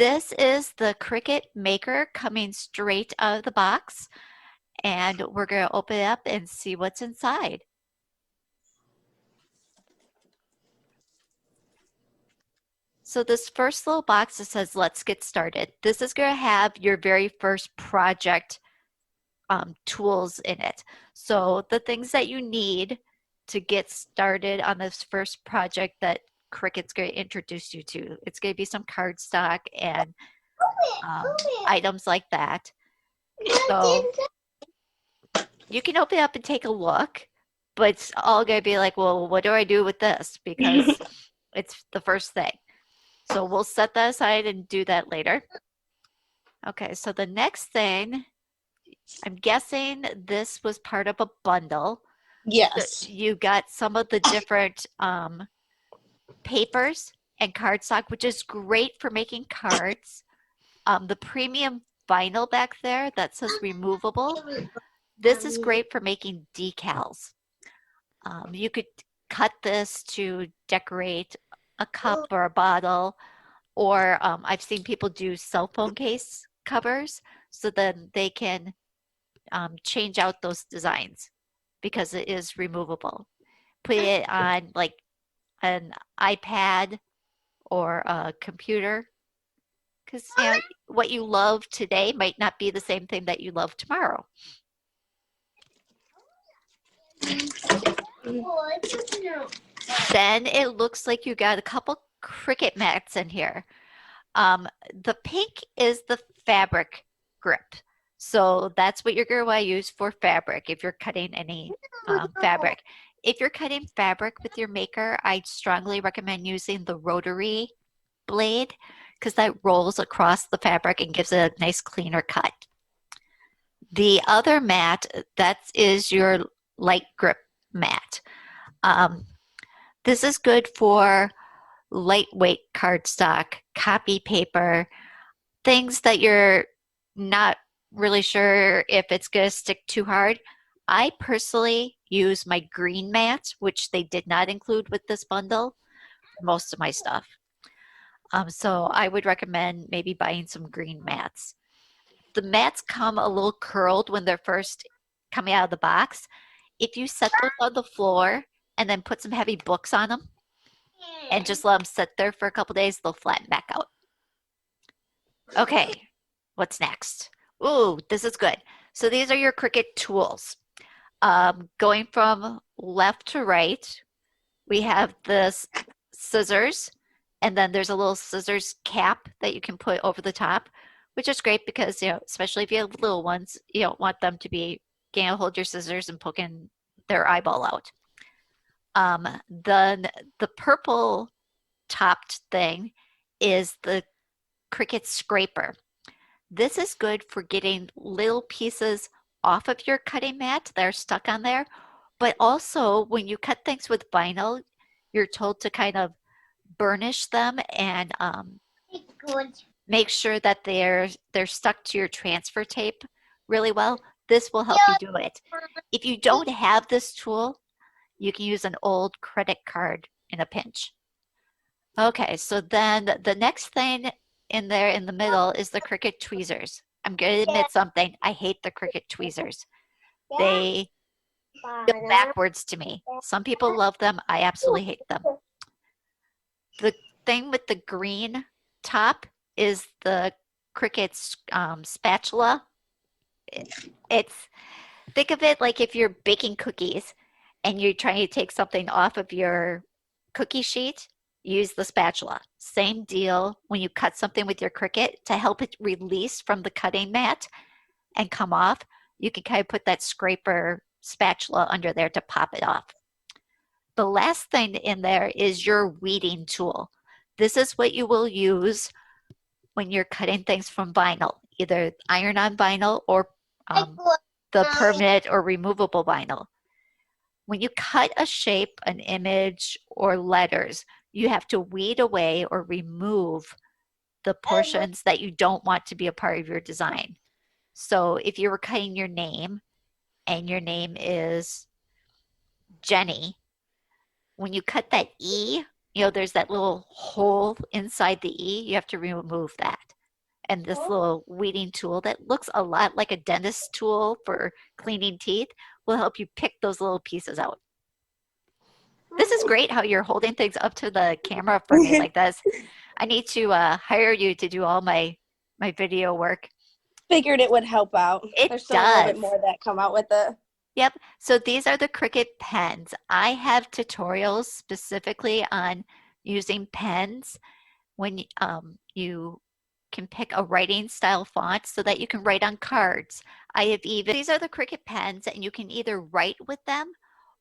This is the Cricut Maker coming straight out of the box, and we're going to open it up and see what's inside. So this first little box that says, let's get started. This is going to have your very first project tools in it. So the things that you need to get started on this first project that Cricut's going to introduce you to. It's going to be some cardstock and items like that. So you can open it up and take a look, but it's all going to be like, well, what do I do with this? Because it's the first thing. So we'll set that aside and do that later. Okay, so the next thing, I'm guessing this was part of a bundle. Yes. So you got some of the different papers and cardstock, which is great for making cards. The premium vinyl back there that says removable. This is great for making decals. You could cut this to decorate a cup or a bottle, or I've seen people do cell phone case covers so then they can change out those designs because it is removable. Put it on like an iPad or a computer, because you know, what you love today might not be the same thing that you love tomorrow. Then it looks like you got a couple Cricut mats in here. The pink is the fabric grip. So that's what you're going to want to use for fabric if you're cutting any fabric. If you're cutting fabric with your maker, I strongly recommend using the rotary blade because that rolls across the fabric and gives it a nice cleaner cut. The other mat, that is your light grip mat. This is good for lightweight cardstock, copy paper, things that you're not really sure if it's going to stick too hard. I personally use my green mat, which they did not include with this bundle, for most of my stuff. So I would recommend maybe buying some green mats. The mats come a little curled when they're first coming out of the box. If you set those on the floor and then put some heavy books on them and just let them sit there for a couple days, they'll flatten back out. Okay, what's next? Ooh, this is good. So these are your Cricut tools. Going from left to right, we have this scissors, and then there's a little scissors cap that you can put over the top, which is great because, you know, especially if you have little ones, you don't want them to be, you know, hold your scissors and poking their eyeball out. Then the purple topped thing is the Cricut Scraper. This is good for getting little pieces off of your cutting mat that are stuck on there, but also when you cut things with vinyl, you're told to kind of burnish them and make sure that they're stuck to your transfer tape really well. This will help you do it. If you don't have this tool, you can use an old credit card in a pinch. Okay, so then the next thing in there in the middle is the Cricut tweezers. I'm going to admit something. I hate the Cricut tweezers. They feel backwards to me. Some people love them. I absolutely hate them. The thing with the green top is the Cricut spatula. Think of it like if you're baking cookies and you're trying to take something off of your cookie sheet, use the spatula. Same deal when you cut something with your Cricut to help it release from the cutting mat and come off. You can kind of put that scraper spatula under there to pop it off. The last thing in there is your weeding tool. This is what you will use when you're cutting things from vinyl, either iron-on vinyl or the permanent or removable vinyl. When you cut a shape, an image, or letters, you have to weed away or remove the portions that you don't want to be a part of your design. So if you were cutting your name and your name is Jenny, when you cut that E you know, there's that little hole inside the E. You have to remove that. And this little weeding tool that looks a lot like a dentist tool for cleaning teeth will help you pick those little pieces out. This is great how you're holding things up to the camera for me like this. I need to hire you to do all my video work. Figured it would help out. There's still a little bit more that come out with it. Yep. So these are the Cricut pens. I have tutorials specifically on using pens when you can pick a writing style font so that you can write on cards. These are the Cricut pens, and you can either write with them,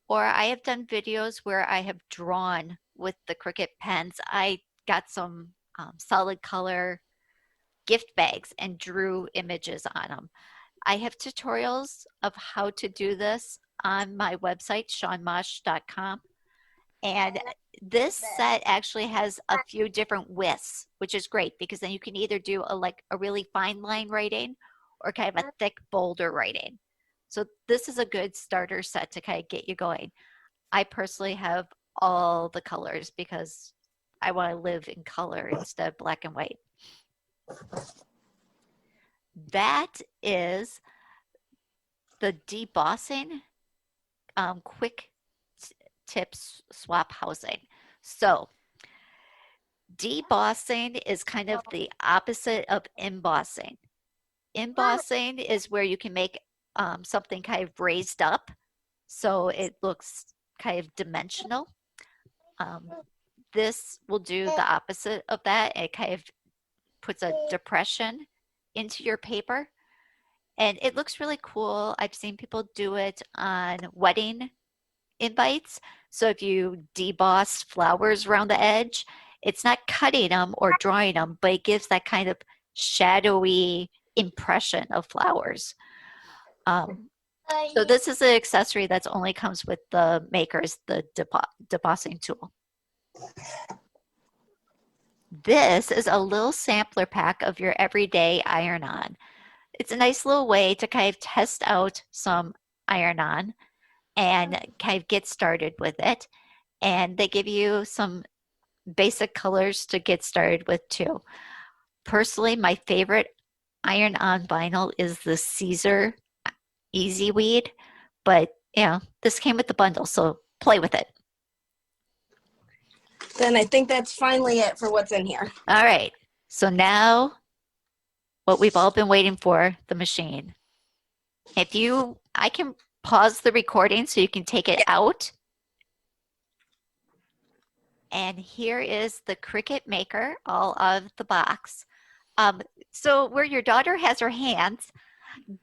or I have done videos where I have drawn with the Cricut pens. I got some solid color gift bags and drew images on them. I have tutorials of how to do this on my website, shawnmosh.com. And this set actually has a few different widths, which is great because then you can either do a really fine line writing or kind of a thick, bolder writing. So this is a good starter set to kind of get you going. I personally have all the colors because I want to live in color instead of black and white. That is the debossing quick tips swap housing. So debossing is kind of the opposite of embossing. Embossing is where you can make something kind of raised up so it looks kind of dimensional. This will do the opposite of that. It kind of puts a depression into your paper, and it looks really cool. I've seen people do it on wedding invites. So if you deboss flowers around the edge, it's not cutting them or drawing them, but it gives that kind of shadowy impression of flowers. So this is an accessory that only comes with the Makers, the debossing tool. This is a little sampler pack of your everyday iron-on. It's a nice little way to kind of test out some iron-on and kind of get started with it. And they give you some basic colors to get started with too. Personally, my favorite iron-on vinyl is the Caesar Easy Weed, but you know, this came with the bundle, so play with it. Then I think that's finally it for what's in here. All right, so now what we've all been waiting for, the machine. I can pause the recording so you can take it out. And here is the Cricut Maker, all out of the box. So where your daughter has her hands,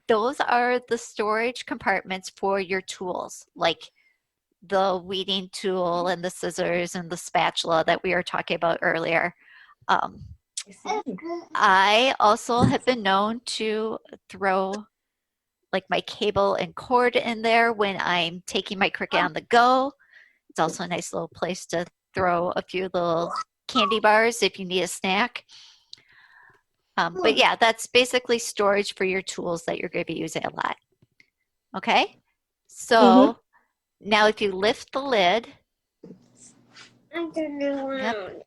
those are the storage compartments for your tools, like the weeding tool and the scissors and the spatula that we were talking about earlier. I also have been known to throw like my cable and cord in there when I'm taking my Cricut on the go. It's also a nice little place to throw a few little candy bars if you need a snack. But yeah, that's basically storage for your tools that you're going to be using a lot. Okay? So now if you lift the lid, yep,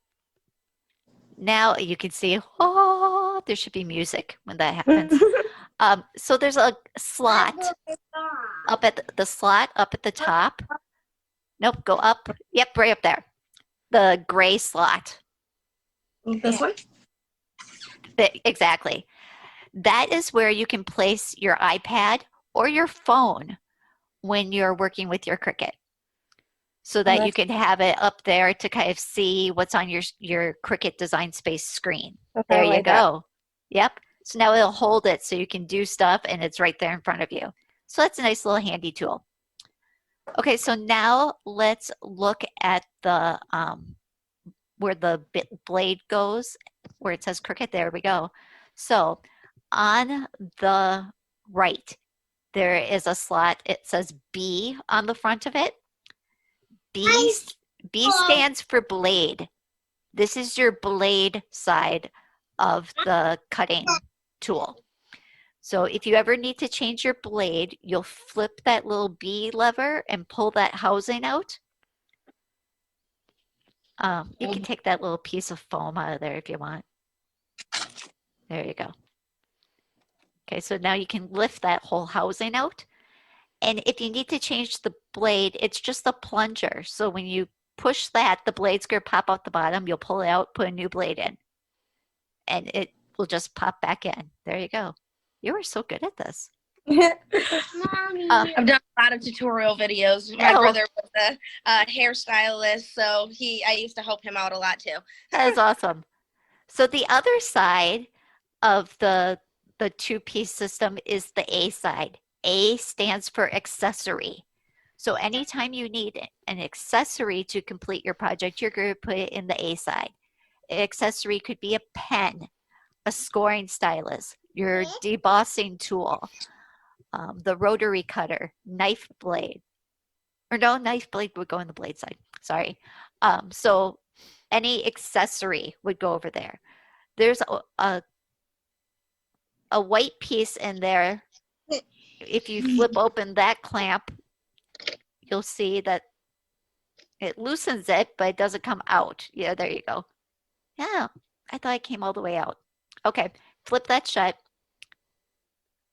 now you can see, oh, there should be music when that happens. So there's a slot up at the slot up at the top. Nope, go up. Yep, right up there. The gray slot. This one? Exactly. That is where you can place your iPad or your phone when you're working with your Cricut, so that you can have it up there to kind of see what's on your Cricut Design Space screen. Okay, there you go. Yep. So now it'll hold it so you can do stuff and it's right there in front of you. So that's a nice little handy tool. Okay, so now let's look at the where the blade goes, where it says Cricut. There we go. So on the right, there is a slot. It says B on the front of it. B stands for blade. This is your blade side of the cutting tool. So if you ever need to change your blade, you'll flip that little B lever and pull that housing out. You can take that little piece of foam out of there if you want. There you go. Okay, so now you can lift that whole housing out. And if you need to change the blade, it's just a plunger. So when you push that, the blade's going to pop out the bottom. You'll pull it out, put a new blade in, and it will just pop back in. There you go. You are so good at this. Mommy. I've done a lot of tutorial videos. My brother was a hairstylist, so I used to help him out a lot too. That is awesome. So the other side of the two-piece system is the A side. A stands for accessory. So anytime you need an accessory to complete your project, you're going to put it in the A side. An accessory could be a pen, a scoring stylus, your debossing tool, the rotary cutter, knife blade. Or no, knife blade would go in the blade side. Sorry. So any accessory would go over there. There's a white piece in there. If you flip open that clamp, you'll see that it loosens it, but it doesn't come out. Yeah, there you go. Yeah, I thought it came all the way out. Okay, flip that shut.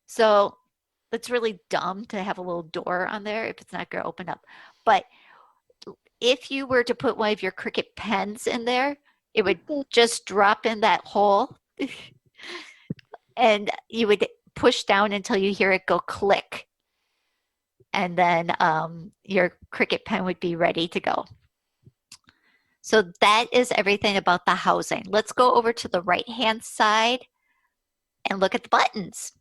So it's really dumb to have a little door on there if it's not going to open up. But if you were to put one of your Cricut pens in there, it would just drop in that hole. And you would push down until you hear it go click. And then your Cricut pen would be ready to go. So that is everything about the housing. Let's go over to the right-hand side and look at the buttons.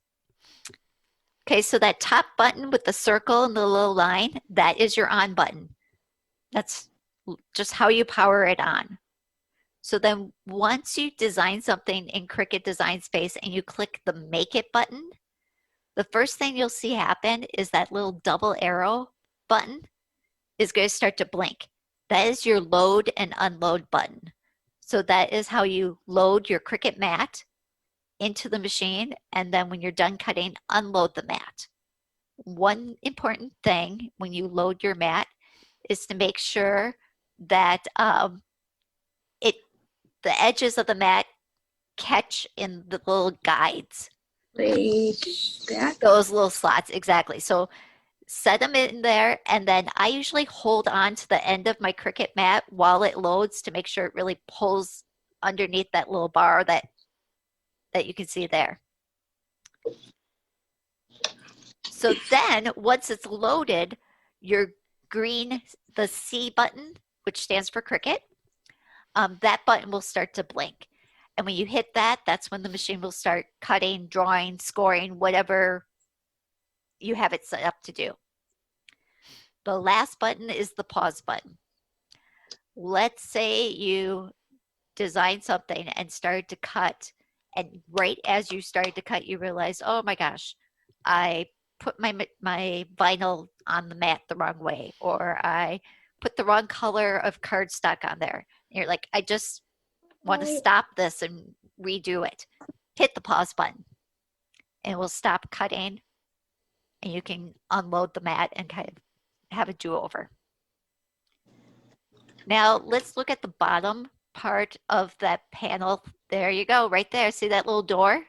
Okay, so that top button with the circle and the little line, that is your on button. That's just how you power it on. So then once you design something in Cricut Design Space and you click the Make It button, the first thing you'll see happen is that little double arrow button is going to start to blink. That is your load and unload button. So that is how you load your Cricut mat into the machine, and then when you're done cutting, unload the mat. One important thing when you load your mat is to make sure that the edges of the mat catch in the little guides. Those little slots, exactly. So set them in there, and then I usually hold on to the end of my Cricut mat while it loads to make sure it really pulls underneath that little bar that you can see there. So then once it's loaded, your green, the C button, which stands for Cricut, that button will start to blink. And when you hit that, that's when the machine will start cutting, drawing, scoring, whatever you have it set up to do. The last button is the pause button. Let's say you designed something and started to cut, and right as you started to cut, you realize, oh my gosh, I put my vinyl on the mat the wrong way, or I put the wrong color of cardstock on there. And you're like, I just want to stop this and redo it. Hit the pause button and it will stop cutting, and you can unload the mat and kind of have a do-over. Now let's look at the bottom part of that panel. There you go, right there. See that little door?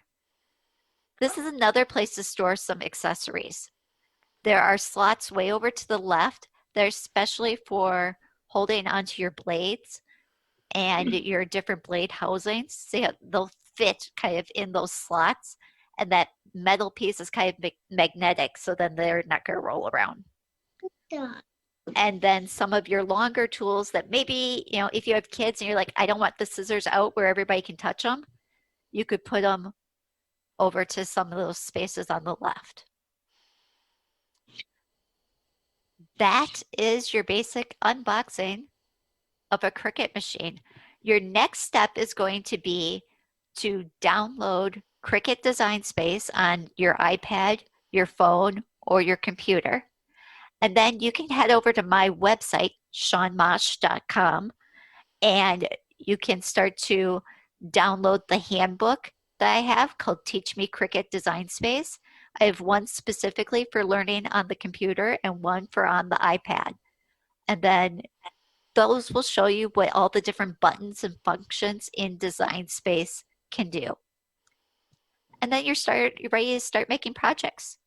This is another place to store some accessories. There are slots way over to the left. They're especially for holding onto your blades and your different blade housings. See how they'll fit kind of in those slots, and that metal piece is kind of magnetic, so then they're not going to roll around. And then some of your longer tools that maybe, you know, if you have kids and you're like, I don't want the scissors out where everybody can touch them, you could put them over to some of those spaces on the left. That is your basic unboxing of a Cricut machine. Your next step is going to be to download Cricut Design Space on your iPad, your phone, or your computer. And then you can head over to my website, shawnmosh.com, and you can start to download the handbook that I have called Teach Me Cricut Design Space. I have one specifically for learning on the computer and one for on the iPad. And then those will show you what all the different buttons and functions in Design Space can do. And then you're ready to start making projects.